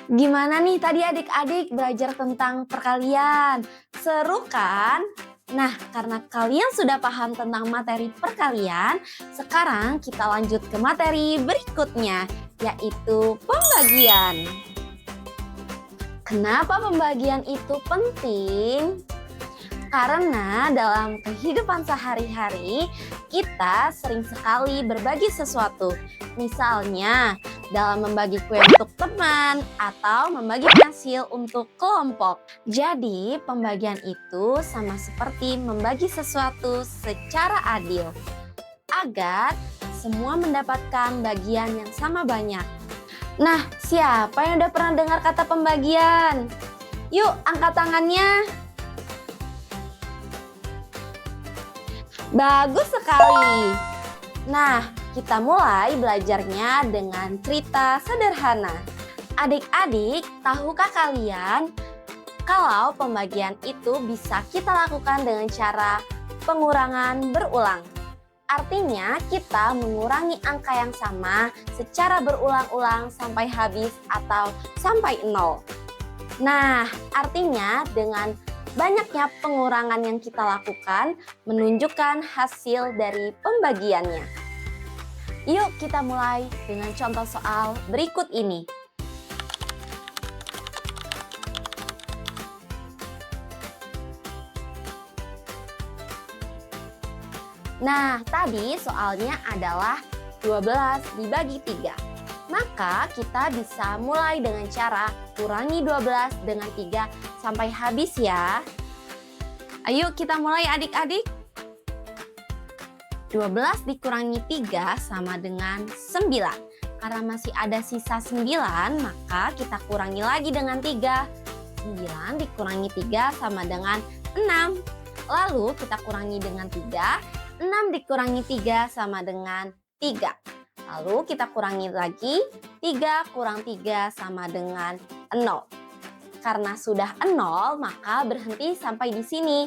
Gimana nih tadi adik-adik belajar tentang perkalian? Seru kan? Nah, karena kalian sudah paham tentang materi perkalian, sekarang kita lanjut ke materi berikutnya, yaitu pembagian. Kenapa pembagian itu penting? Karena dalam kehidupan sehari-hari, kita sering sekali berbagi sesuatu. Misalnya, dalam membagi kue untuk teman atau membagi pensil untuk kelompok. Jadi, pembagian itu sama seperti membagi sesuatu secara adil, agar semua mendapatkan bagian yang sama banyak. Nah, siapa yang udah pernah dengar kata pembagian? Yuk, angkat tangannya. Bagus sekali. Nah, kita mulai belajarnya dengan cerita sederhana. Adik-adik, tahukah kalian kalau pembagian itu bisa kita lakukan dengan cara pengurangan berulang? Artinya, kita mengurangi angka yang sama secara berulang-ulang sampai habis atau sampai 0. Nah, artinya dengan banyaknya pengurangan yang kita lakukan menunjukkan hasil dari pembagiannya. Yuk kita mulai dengan contoh soal berikut ini. Nah, tadi soalnya adalah 12 dibagi 3. Maka kita bisa mulai dengan cara kurangi 12 dengan 3 sampai habis ya. Ayo kita mulai adik-adik. 12 dikurangi 3 sama dengan 9. Karena masih ada sisa 9, maka kita kurangi lagi dengan 3. 9 dikurangi 3 sama dengan 6. Lalu kita kurangi dengan 3. 6 dikurangi 3 sama dengan 3. Lalu kita kurangi lagi, 3 kurang 3 sama dengan 0. Karena sudah 0, maka berhenti sampai di sini.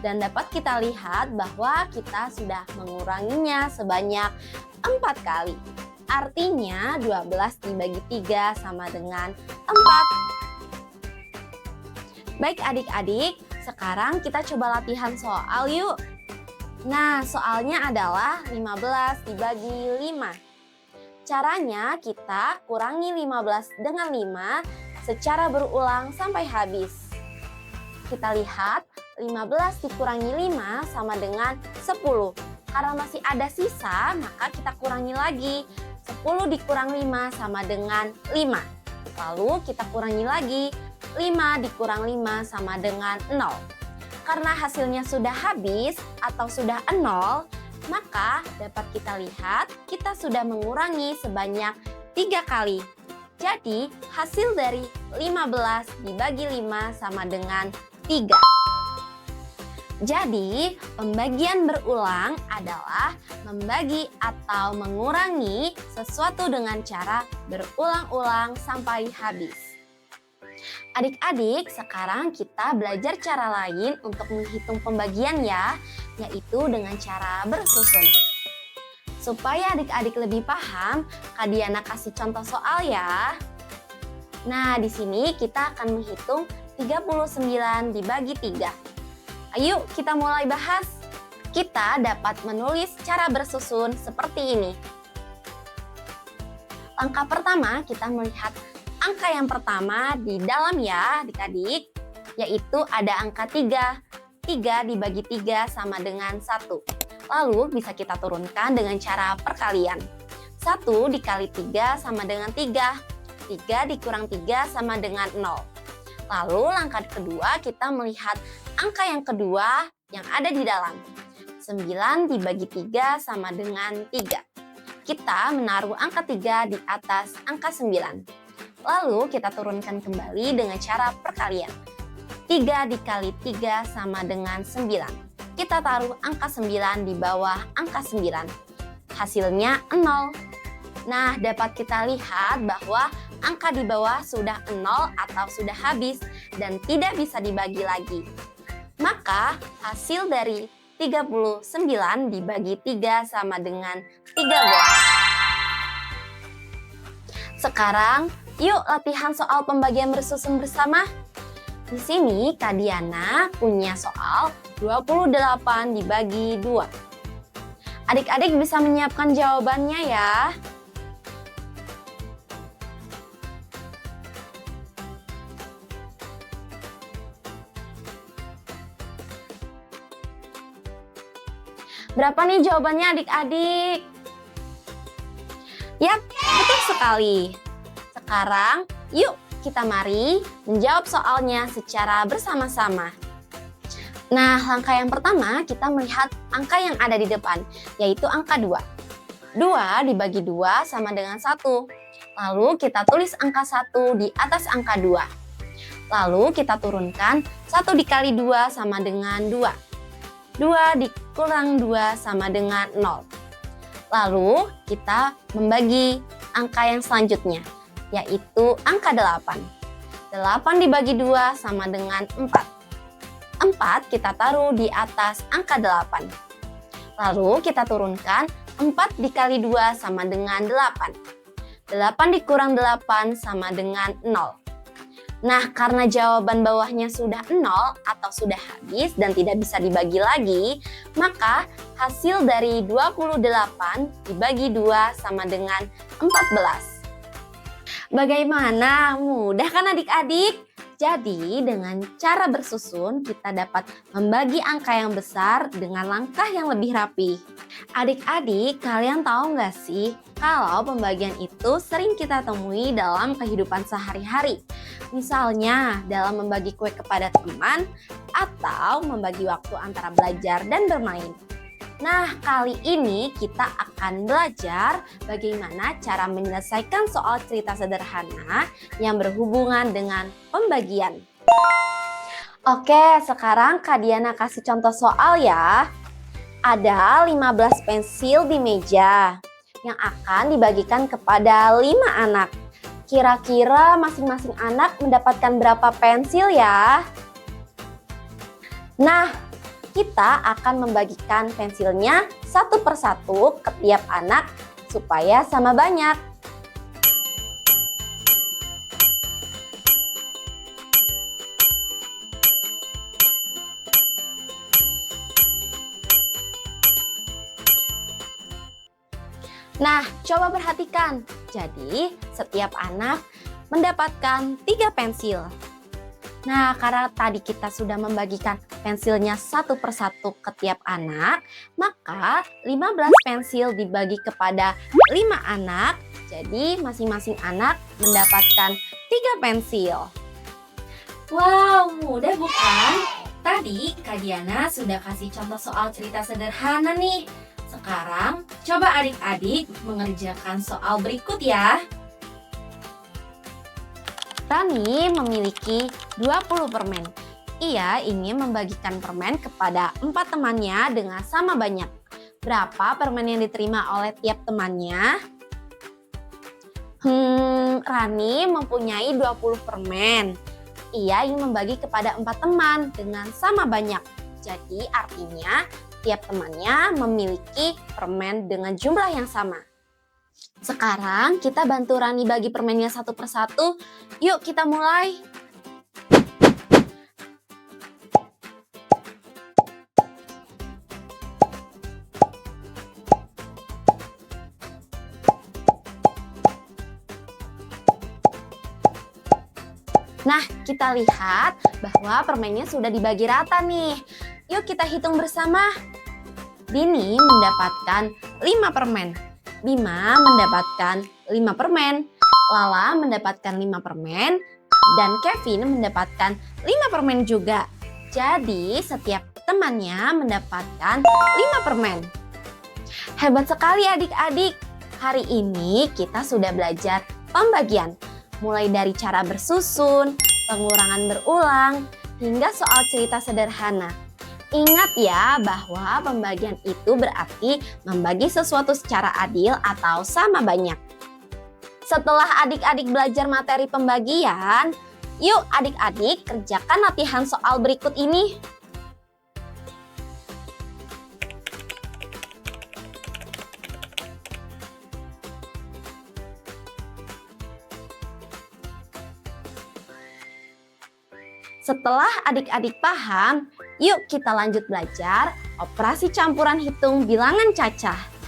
Dan dapat kita lihat bahwa kita sudah menguranginya sebanyak 4 kali. Artinya 12 dibagi 3 sama dengan 4. Baik adik-adik, sekarang kita coba latihan soal yuk. Nah, soalnya adalah 15 dibagi 5. Caranya kita kurangi 15 dengan 5 secara berulang sampai habis. Kita lihat 15 dikurangi 5 sama dengan 10. Karena masih ada sisa, maka kita kurangi lagi. 10 dikurang 5 sama dengan 5. Lalu kita kurangi lagi. 5 dikurang 5 sama dengan 0. Karena hasilnya sudah habis atau sudah 0, maka dapat kita lihat kita sudah mengurangi sebanyak 3 kali. Jadi hasil dari 15 dibagi 5 sama dengan 3. Jadi pembagian berulang adalah membagi atau mengurangi sesuatu dengan cara berulang-ulang sampai habis. Adik-adik, sekarang kita belajar cara lain untuk menghitung pembagian ya, yaitu dengan cara bersusun. Supaya adik-adik lebih paham, Kak Diana kasih contoh soal ya. Nah, di sini kita akan menghitung 39 dibagi 3. Ayo kita mulai bahas. Kita dapat menulis cara bersusun seperti ini. Langkah pertama, kita melihat angka yang pertama di dalam ya adik-adik, yaitu ada angka 3. 3 dibagi 3 sama dengan 1. Lalu bisa kita turunkan dengan cara perkalian. 1 dikali 3 sama dengan 3. 3 dikurang 3 sama dengan 0. Lalu langkah kedua kita melihat angka yang kedua yang ada di dalam. 9 dibagi 3 sama dengan 3. Kita menaruh angka 3 di atas angka 9. Lalu kita turunkan kembali dengan cara perkalian. 3 dikali 3 sama dengan 9. Kita taruh angka 9 di bawah angka 9. Hasilnya 0. Nah, dapat kita lihat bahwa angka di bawah sudah 0 atau sudah habis dan tidak bisa dibagi lagi. Maka hasil dari 39 dibagi 3 sama dengan 13. Sekarang Yuk latihan soal pembagian bersusun bersama. Di sini Kak Diana punya soal 28 dibagi 2. Adik-adik bisa menyiapkan jawabannya ya. Berapa nih jawabannya adik-adik? Yap, betul sekali. Sekarang yuk kita mari menjawab soalnya secara bersama-sama. Nah, langkah yang pertama kita melihat angka yang ada di depan, yaitu angka 2. 2 dibagi 2 sama dengan 1. Lalu kita tulis angka 1 di atas angka 2. Lalu kita turunkan 1 dikali 2 sama dengan 2. 2 dikurang 2 sama dengan 0. Lalu kita membagi angka yang selanjutnya, yaitu angka 8. 8 dibagi 2 sama dengan 4. 4 kita taruh di atas angka 8. Lalu kita turunkan 4 dikali 2 sama dengan 8. 8 dikurang 8 sama dengan 0. Nah, karena jawaban bawahnya sudah 0 atau sudah habis dan tidak bisa dibagi lagi, maka hasil dari 28 dibagi 2 sama dengan 14. Bagaimana? Mudah kan adik-adik? Jadi dengan cara bersusun kita dapat membagi angka yang besar dengan langkah yang lebih rapi. Adik-adik, kalian tahu nggak sih kalau pembagian itu sering kita temui dalam kehidupan sehari-hari? Misalnya dalam membagi kue kepada teman atau membagi waktu antara belajar dan bermain. Nah, kali ini kita akan belajar bagaimana cara menyelesaikan soal cerita sederhana yang berhubungan dengan pembagian. Oke, sekarang Kak Diana kasih contoh soal ya. Ada 15 pensil di meja yang akan dibagikan kepada 5 anak. Kira-kira masing-masing anak mendapatkan berapa pensil ya? Nah, kita akan membagikan pensilnya satu persatu ke tiap anak supaya sama banyak. Nah, coba perhatikan. Jadi, setiap anak mendapatkan 3 pensil. Nah, karena tadi kita sudah membagikan pensilnya satu persatu ke tiap anak, maka 15 pensil dibagi kepada 5 anak, jadi masing-masing anak mendapatkan 3 pensil. Wow, mudah bukan? Tadi Kak Diana sudah kasih contoh soal cerita sederhana nih. Sekarang, coba adik-adik mengerjakan soal berikut ya. Rani memiliki 20 permen. Ia ingin membagikan permen kepada 4 temannya dengan sama banyak. Berapa permen yang diterima oleh tiap temannya? Rani mempunyai 20 permen. Ia ingin membagi kepada 4 teman dengan sama banyak. Jadi artinya tiap temannya memiliki permen dengan jumlah yang sama. Sekarang kita bantu Rani bagi permennya satu persatu. Yuk kita mulai. Nah, kita lihat bahwa permennya sudah dibagi rata nih. Yuk kita hitung bersama. Dini mendapatkan 5 permen. Bima mendapatkan 5 permen, Lala mendapatkan 5 permen, dan Kevin mendapatkan 5 permen juga. Jadi setiap temannya mendapatkan 5 permen. Hebat sekali adik-adik. Hari ini kita sudah belajar pembagian. Mulai dari cara bersusun, pengurangan berulang, hingga soal cerita sederhana. Ingat ya bahwa pembagian itu berarti membagi sesuatu secara adil atau sama banyak. Setelah adik-adik belajar materi pembagian, yuk adik-adik kerjakan latihan soal berikut ini. Setelah adik-adik paham, yuk kita lanjut belajar operasi campuran hitung bilangan cacah.